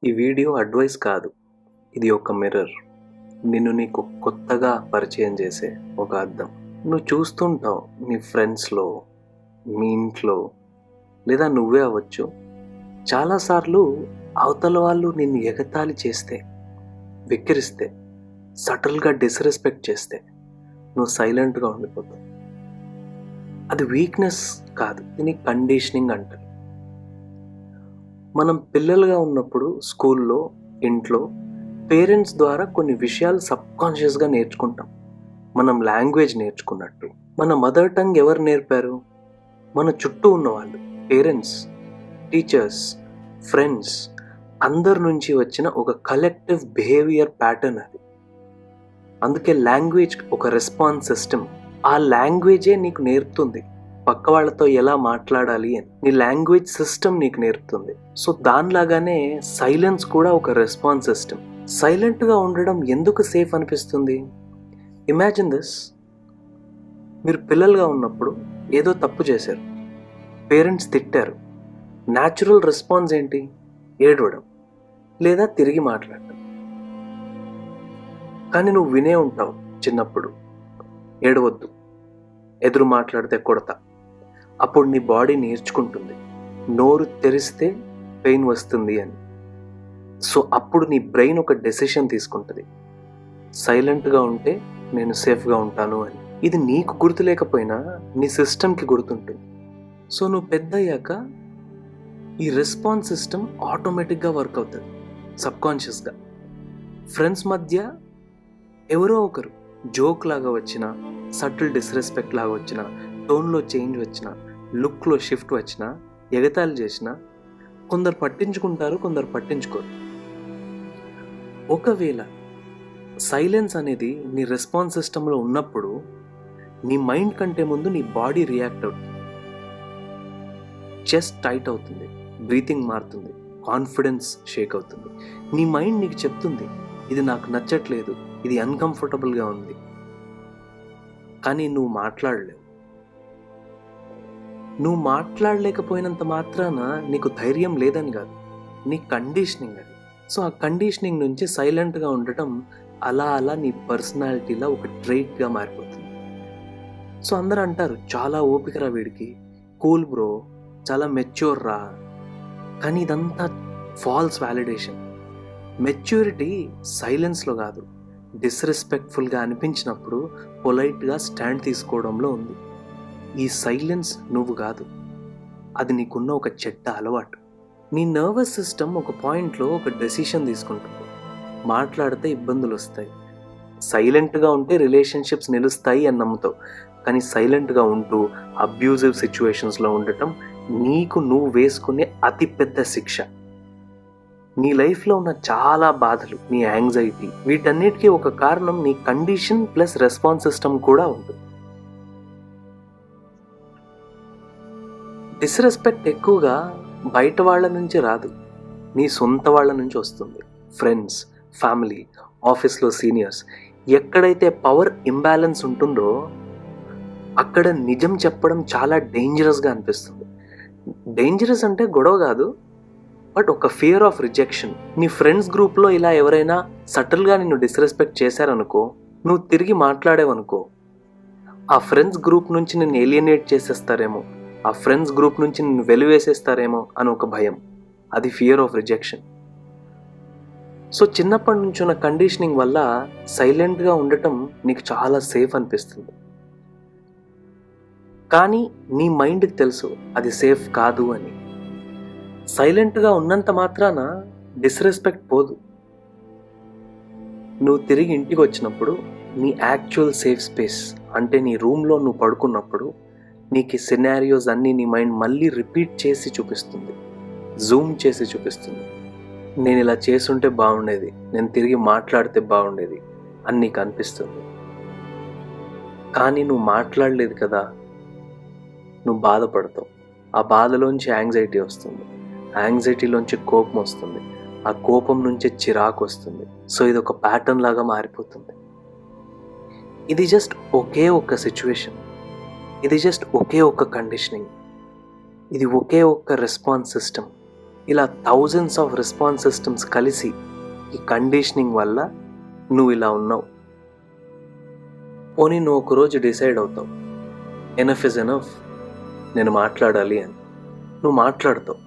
ఈ video advice కాదు. ఇది ఒక మిర్రర్. నిన్ను నీకు కొత్తగా పరిచయం చేసే ఒక అద్దం. నువ్వు చూస్తుంటావు నీ ఫ్రెండ్స్లో, మీ ఇంట్లో, లేదా నువ్వే అవ్వచ్చు. చాలాసార్లు అవతల వాళ్ళు నిన్ను ఎగతాళి చేస్తే, వెక్కిరిస్తే, సటిల్గా డిస్రెస్పెక్ట్ చేస్తే నువ్వు సైలెంట్గా ఉండిపోతావు. అది వీక్నెస్ కాదు, దీన్ని కండిషనింగ్ అంటారు. మనం పిల్లలుగా ఉన్నప్పుడు స్కూల్లో, ఇంట్లో పేరెంట్స్ ద్వారా కొన్ని విషయాలు సబ్కాన్షియస్గా నేర్చుకుంటాం. మనం లాంగ్వేజ్ నేర్చుకున్నట్టు. మన మదర్ టంగ్ ఎవరు నేర్పారు? మన చుట్టూ ఉన్నవాళ్ళు, పేరెంట్స్, టీచర్స్, ఫ్రెండ్స్, అందరి నుంచి వచ్చిన ఒక కలెక్టివ్ బిహేవియర్ ప్యాటర్న్ అది. అందుకే లాంగ్వేజ్ ఒక రెస్పాన్స్ సిస్టమ్. ఆ లాంగ్వేజే నీకు నేర్పుతుంది పక్క వాళ్ళతో ఎలా మాట్లాడాలి అని. నీ లాంగ్వేజ్ సిస్టమ్ నీకు నేర్పుతుంది. సో దానిలాగానే సైలెన్స్ కూడా ఒక రెస్పాన్స్ సిస్టమ్. సైలెంట్గా ఉండడం ఎందుకు సేఫ్ అనిపిస్తుంది? Imagine this. మీరు పిల్లలుగా ఉన్నప్పుడు ఏదో తప్పు చేశారు, పేరెంట్స్ తిట్టారు. న్యాచురల్ రెస్పాన్స్ ఏంటి? ఏడవడం లేదా తిరిగి మాట్లాడటం. కానీ నువ్వు వినే ఉంటావు చిన్నప్పుడు, ఏడవద్దు, ఎదురు మాట్లాడితే కొడతా. అప్పుడు నీ బాడీ నేర్చుకుంటుంది నోరు తెరిస్తే పెయిన్ వస్తుంది అని. సో అప్పుడు నీ బ్రెయిన్ ఒక డెసిషన్ తీసుకుంటుంది, సైలెంట్గా ఉంటే నేను సేఫ్గా ఉంటాను అని. ఇది నీకు గుర్తు లేకపోయినా నీ సిస్టమ్కి గుర్తుంటుంది. సో నువ్వు పెద్ద అయ్యాక ఈ రెస్పాన్స్ సిస్టమ్ ఆటోమేటిక్గా వర్క్ అవుతుంది సబ్కాన్షియస్గా. ఫ్రెండ్స్ మధ్య ఎవరో ఒకరు జోక్ లాగా వచ్చినా, సటిల్ డిస్రెస్పెక్ట్ లాగా వచ్చినా, టోన్లో చేంజ్ వచ్చినా, లుక్లో షిఫ్ట్ వచ్చినా, ఎగతాళి చేసినా కొందరు పట్టించుకుంటారు, కొందరు పట్టించుకోరు. ఒకవేళ సైలెన్స్ అనేది నీ రెస్పాన్స్ సిస్టంలో ఉన్నప్పుడు నీ మైండ్ కంటే ముందు నీ బాడీ రియాక్ట్ అవుతుంది. చెస్ట్ టైట్ అవుతుంది, బ్రీతింగ్ మారుతుంది, కాన్ఫిడెన్స్ షేక్ అవుతుంది. నీ మైండ్ నీకు చెప్తుంది ఇది నాకు నచ్చట్లేదు, ఇది అన్కంఫర్టబుల్గా ఉంది. కానీ నువ్వు మాట్లాడలేవు. నువ్వు మాట్లాడలేకపోయినంత మాత్రాన నీకు ధైర్యం లేదని కాదు, నీ కండిషనింగ్ అది. సో ఆ కండిషనింగ్ నుంచి సైలెంట్గా ఉండటం అలా అలా నీ పర్సనాలిటీలో ఒక ట్రైట్గా మారిపోతుంది. సో అందరూ అంటారు చాలా ఓపికరా వీడికి, కూల్ బ్రో, చాలా మెచ్యూర్ రా. కానీ ఇదంతా ఫాల్స్ వ్యాలిడేషన్. మెచ్యూరిటీ సైలెన్స్లో కాదు, డిస్రెస్పెక్ట్ఫుల్గా అనిపించినప్పుడు పొలైట్గా స్టాండ్ తీసుకోవడంలో ఉంది. ఈ సైలెన్స్ నువ్వు కాదు, అది నీకున్న ఒక చెడ్డ అలవాటు. నీ నర్వస్ సిస్టమ్ ఒక పాయింట్లో ఒక డెసిషన్ తీసుకుంటుంది, మాట్లాడితే ఇబ్బందులు వస్తాయి. సైలెంట్గా ఉంటే రిలేషన్షిప్స్ నిలుస్తాయి అని నమ్ముతావు. కానీ సైలెంట్గా ఉంటూ అబ్యూజివ్ సిచ్యువేషన్స్లో ఉండటం నీకు నువ్వు వేసుకునే అతిపెద్ద శిక్ష. నీ లైఫ్లో ఉన్న చాలా బాధలు, నీ యాంగ్జైటీ, వీటన్నిటికీ ఒక కారణం నీ కండిషన్ ప్లస్ రెస్పాన్స్ సిస్టమ్ కూడా ఉంటుంది. డిస్రెస్పెక్ట్ ఎక్కువగా బయట వాళ్ళ నుంచి రాదు, నీ సొంత వాళ్ళ నుంచి వస్తుంది. ఫ్రెండ్స్, ఫ్యామిలీ, ఆఫీస్లో సీనియర్స్. ఎక్కడైతే పవర్ ఇంబ్యాలెన్స్ ఉంటుందో అక్కడ నిజం చెప్పడం చాలా డేంజరస్గా అనిపిస్తుంది. డేంజరస్ అంటే గొడవ కాదు, బట్ ఒక ఫియర్ ఆఫ్ రిజెక్షన్. నీ ఫ్రెండ్స్ గ్రూప్లో ఇలా ఎవరైనా సటిల్గా నిన్ను డిస్రెస్పెక్ట్ చేశారనుకో, నువ్వు తిరిగి మాట్లాడేవనుకో, ఆ ఫ్రెండ్స్ గ్రూప్ నుంచి నిన్ను ఏలియనేట్ చేసేస్తారేమో, ఆ ఫ్రెండ్స్ గ్రూప్ నుంచి నిన్ను వెలివేసేస్తారేమో అని ఒక భయం. అది ఫియర్ ఆఫ్ రిజెక్షన్. సో చిన్నప్పటి నుంచి ఉన్న కండిషనింగ్ వల్ల సైలెంట్గా ఉండటం నీకు చాలా సేఫ్ అనిపిస్తుంది. కానీ నీ మైండ్కి తెలుసు అది సేఫ్ కాదు అని. సైలెంట్గా ఉన్నంత మాత్రాన డిస్రెస్పెక్ట్ పోదు. నువ్వు తిరిగి ఇంటికి వచ్చినప్పుడు నీ యాక్చువల్ సేఫ్ స్పేస్ అంటే నీ రూమ్లో నువ్వు పడుకున్నప్పుడు నీకు ఈ సినారియోస్ అన్నీ నీ మైండ్ మళ్ళీ రిపీట్ చేసి చూపిస్తుంది, జూమ్ చేసి చూపిస్తుంది. నేను ఇలా చేసుంటే బాగుండేది, నేను తిరిగి మాట్లాడితే బాగుండేది అని నీకు అనిపిస్తుంది. కానీ నువ్వు మాట్లాడలేదు కదా, నువ్వు బాధపడతావు. ఆ బాధలోంచి యాంగ్జైటీ వస్తుంది, యాంగ్జైటీలోంచి కోపం వస్తుంది, ఆ కోపం నుంచి చిరాకు వస్తుంది. సో ఇది ఒక ప్యాటర్న్ లాగా మారిపోతుంది. ఇది జస్ట్ ఒకే ఒక్క సిచ్యువేషన్, ఇది జస్ట్ ఒకే ఒక్క కండిషనింగ్, ఇది ఒకే ఒక్క రెస్పాన్స్ సిస్టమ్. ఇలా థౌజండ్స్ ఆఫ్ రెస్పాన్స్ సిస్టమ్స్ కలిసి ఈ కండిషనింగ్ వల్ల నువ్వు ఇలా ఉన్నావు. పోనీ నువ్వు ఒకరోజు డిసైడ్ అవుతావు, ఎనఫ్ ఇస్ ఎనఫ్, నేను మాట్లాడాలి అని. నువ్వు మాట్లాడతావు.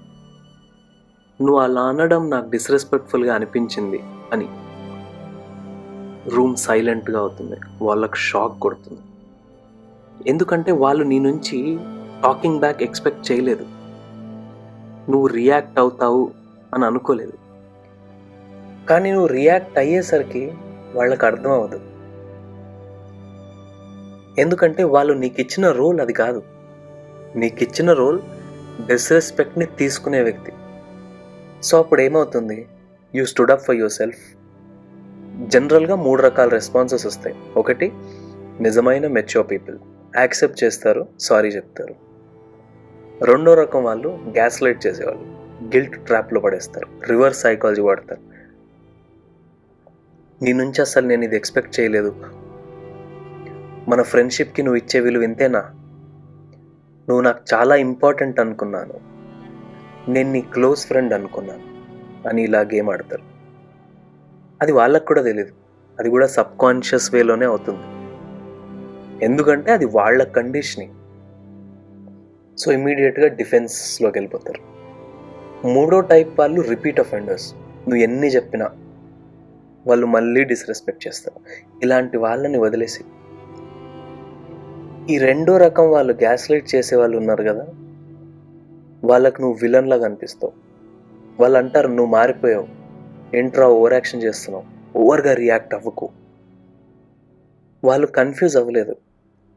నువ్వు అలా అనడం నాకు డిస్రెస్పెక్ట్ఫుల్గా అనిపించింది అని. రూమ్ సైలెంట్గా అవుతుంది. వాళ్ళకు షాక్ కొడుతుంది. ఎందుకంటే వాళ్ళు నీ నుంచి టాకింగ్ బ్యాక్ ఎక్స్పెక్ట్ చేయలేదు. నువ్వు రియాక్ట్ అవుతావు అని అనుకోలేదు. కానీ నువ్వు రియాక్ట్ అయ్యేసరికి వాళ్ళకి అర్థం అవ్వదు. ఎందుకంటే వాళ్ళు నీకు ఇచ్చిన రోల్ అది కాదు. నీకు ఇచ్చిన రోల్ డిస్రెస్పెక్ట్ని తీసుకునే వ్యక్తి. సో అప్పుడు ఏమవుతుంది? You stood up for your self. జనరల్గా 3 రకాల రెస్పాన్సెస్ వస్తాయి. ఒకటి, నిజమైన మెచ్యూర్ పీపుల్ యాక్సెప్ట్ చేస్తారు, సారీ చెప్తారు. రెండో రకం వాళ్ళు గ్యాస్ లైట్ చేసేవాళ్ళు, గిల్ట్ ట్రాప్లో పడేస్తారు, రివర్స్ సైకాలజీ వాడతారు. నీ నుంచి అసలు నేను ఇది ఎక్స్పెక్ట్ చేయలేదు, మన ఫ్రెండ్షిప్కి నువ్వు ఇచ్చే విలువ ఇంతేనా, నువ్వు నాకు చాలా ఇంపార్టెంట్ అనుకున్నాను, నేను నీ క్లోజ్ ఫ్రెండ్ అనుకున్నాను అని ఇలా గేమ్ ఆడతారు. అది వాళ్ళకు కూడా తెలియదు. అది కూడా సబ్కాన్షియస్ వేలోనే అవుతుంది. ఎందుకంటే అది వాళ్ళ కండిషనింగ్. సో ఇమీడియట్గా డిఫెన్స్లోకి వెళ్ళిపోతారు. మూడో టైప్ వాళ్ళు రిపీట్ అఫెండర్స్. నువ్వు ఎన్ని చెప్పినా వాళ్ళు మళ్ళీ డిస్రెస్పెక్ట్ చేస్తారు. ఇలాంటి వాళ్ళని వదిలేసి ఈ రెండో రకం వాళ్ళు గ్యాస్ లైట్ చేసే వాళ్ళు ఉన్నారు కదా, వాళ్ళకు నువ్వు విలన్లా కనిపిస్తావు. వాళ్ళు అంటారు, నువ్వు మారిపోయావు, ఏంట్రా ఓవర్ యాక్షన్ చేస్తున్నావు, ఓవర్గా రియాక్ట్ అవ్వకు. వాళ్ళు కన్ఫ్యూజ్ అవ్వలేదు.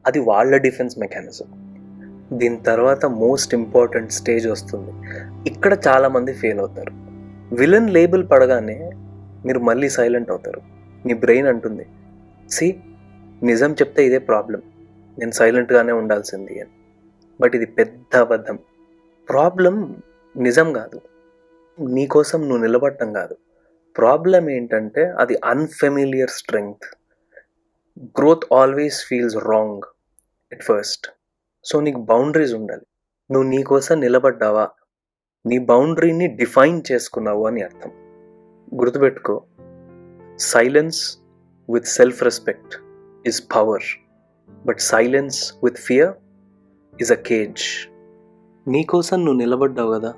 అది వాళ్ళ డిఫెన్స్ మెకానిజం. దీని తర్వాత మోస్ట్ ఇంపార్టెంట్ స్టేజ్ వస్తుంది. ఇక్కడ చాలామంది ఫెయిల్ అవుతారు. విలన్ లేబుల్ పడగానే మీరు మళ్ళీ సైలెంట్ అవుతారు. నీ బ్రెయిన్ అంటుంది, నిజం చెప్తే ఇదే ప్రాబ్లం, నేను సైలెంట్గానే ఉండాల్సింది అని. బట్ ఇది పెద్ద అబద్ధం. ప్రాబ్లం నిజం కాదు, నీకోసం నువ్వు నిలబడటం కాదు. ప్రాబ్లం ఏంటంటే అది unfamiliar strength. Growth always feels wrong at first. So నీకు బౌండరీస్ ఉండాలి. నువ్వు నీ కోసం నిలబడ్డావా, నీ బౌండరీని డిఫైన్ చేసుకున్నావు అని అర్థం. గుర్తుపెట్టుకో, silence with self respect is power, but silence with fear is a cage. నీకోసం నువ్వు నిలబడ్డావు కదా,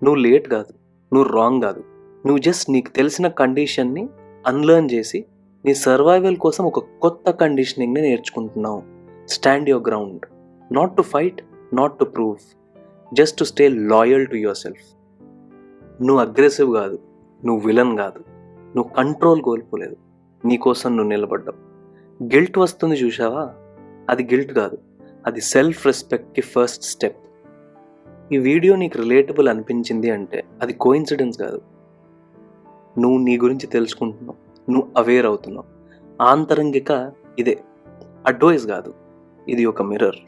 నువ్వు లేట్ కాదు, నువ్వు రాంగ్ కాదు. నువ్వు జస్ట్ నీకు తెలిసిన కండిషన్ని అన్లర్న్ చేసి నీ సర్వైవల్ కోసం ఒక కొత్త కండిషనింగ్ని నేర్చుకుంటున్నావు. Stand your ground. Not to fight, not to prove, just to stay loyal to yourself. నువ్వు అగ్రెసివ్ కాదు, నువ్వు విలన్ కాదు, నువ్వు కంట్రోల్ కోల్పోలేదు, నీకోసం నువ్వు నిలబడ్డావు. గిల్ట్ వస్తుంది చూసావా, అది గిల్ట్ కాదు, అది సెల్ఫ్ రెస్పెక్ట్కి ఫస్ట్ స్టెప్. ఈ వీడియో నీకు రిలేటబుల్ అనిపించింది అంటే అది కోఇన్సిడెన్స్ కాదు. నువ్వు నీ గురించి తెలుసుకుంటున్నావు, నువ్వు అవేర్ అవుతున్నావు. ఆంతరంగిక ఇదే, అడ్వైస్ కాదు, ఇది ఒక మిర్రర్.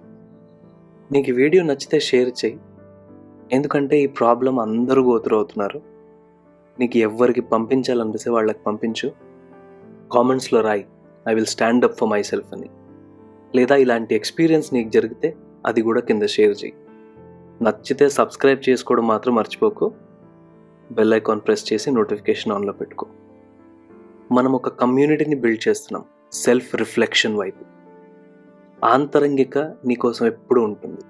నీకు ఈ వీడియో నచ్చితే షేర్ చేయి. ఎందుకంటే ఈ ప్రాబ్లం అందరూ గోత్రు అవుతున్నారు. నీకు ఎవరికి పంపించాలనిపిస్తే వాళ్ళకి పంపించు. కామెంట్స్లో రాయి, I will stand up for my self అని. లేదా ఇలాంటి ఎక్స్పీరియన్స్ నీకు జరిగితే అది కూడా కింద షేర్ చేయి. నచ్చితే సబ్స్క్రైబ్ చేసుకోవడం మాత్రం మర్చిపోకు. బెల్ ఐకాన్ ప్రెస్ చేసి నోటిఫికేషన్ ఆన్లో పెట్టుకో. మనం ఒక కమ్యూనిటీని బిల్డ్ చేస్తున్నాం సెల్ఫ్ రిఫ్లెక్షన్ వైపు. ఆంతరంగిక నీకోసం ఎప్పుడూ ఉంటుంది.